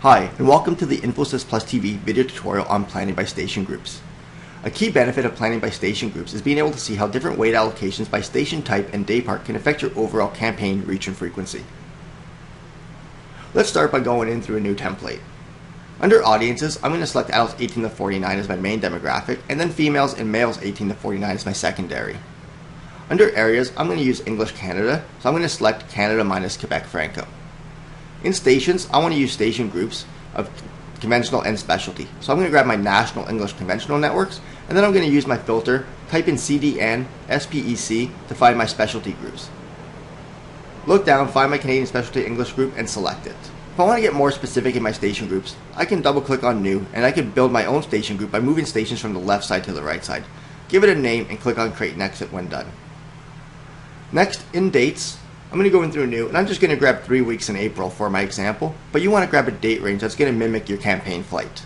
Hi, and welcome to the InfoSys+TV video tutorial on planning by station groups. A key benefit of planning by station groups is being able to see how different weight allocations by station type and day part can affect your overall campaign reach and frequency. Let's start by going in through a new template. Under Audiences, I'm going to select adults 18 to 49 as my main demographic, and then females and males 18 to 49 as my secondary. Under Areas, I'm going to use English Canada, so I'm going to select Canada minus Quebec Franco. In stations, I want to use station groups of conventional and specialty. So I'm going to grab my National English Conventional Networks, and then I'm going to use my filter, type in CDN, SPEC to find my specialty groups. Look down, find my Canadian Specialty English group, and select it. If I want to get more specific in my station groups, I can double click on New, and I can build my own station group by moving stations from the left side to the right side. Give it a name and click on Create and Exit when done. Next, in Dates, I'm going to go in through New, and I'm just going to grab 3 weeks in April for my example, but you want to grab a date range that's going to mimic your campaign flight.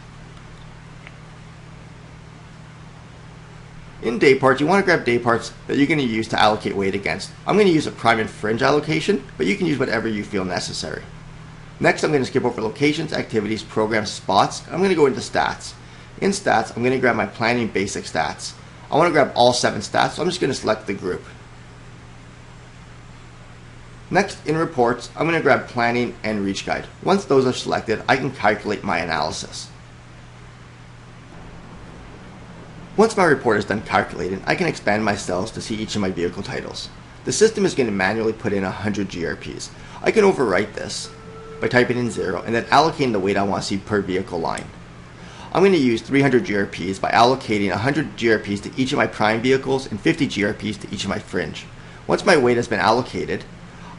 In day parts, you want to grab day parts that you're going to use to allocate weight against. I'm going to use a prime and fringe allocation, but you can use whatever you feel necessary. Next, I'm going to skip over locations, activities, programs, spots. I'm going to go into stats. In stats, I'm going to grab my planning basic stats. I want to grab all 7 stats, so I'm just going to select the group. Next, in reports, I'm going to grab planning and reach guide. Once those are selected, I can calculate my analysis. Once my report is done calculating, I can expand my cells to see each of my vehicle titles. The system is going to manually put in 100 GRPs. I can overwrite this by typing in 0 and then allocating the weight I want to see per vehicle line. I'm going to use 300 GRPs by allocating 100 GRPs to each of my prime vehicles and 50 GRPs to each of my fringe. Once my weight has been allocated,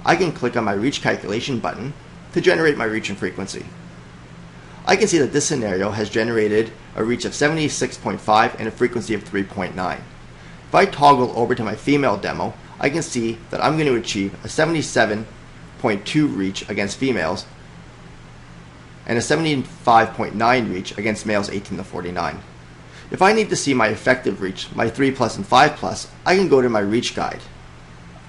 I can click on my reach calculation button to generate my reach and frequency. I can see that this scenario has generated a reach of 76.5 and a frequency of 3.9. If I toggle over to my female demo, I can see that I'm going to achieve a 77.2 reach against females and a 75.9 reach against males 18 to 49. If I need to see my effective reach, my 3+ and 5+, I can go to my reach guide.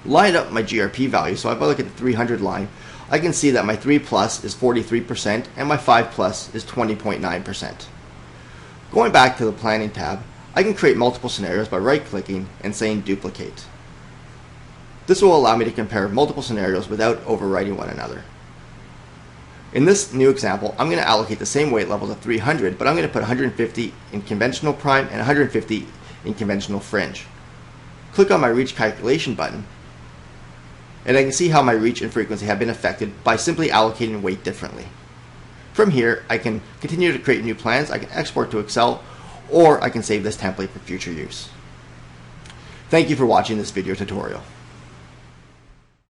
Line up my GRP value, so if I look at the 300 line, I can see that my 3+ is 43% and my 5+ is 20.9%. Going back to the planning tab, I can create multiple scenarios by right-clicking and saying duplicate. This will allow me to compare multiple scenarios without overwriting one another. In this new example, I'm going to allocate the same weight levels of 300, but I'm going to put 150 in conventional prime and 150 in conventional fringe. Click on my reach calculation button, and I can see how my reach and frequency have been affected by simply allocating weight differently. From here, I can continue to create new plans, I can export to Excel, or I can save this template for future use. Thank you for watching this video tutorial.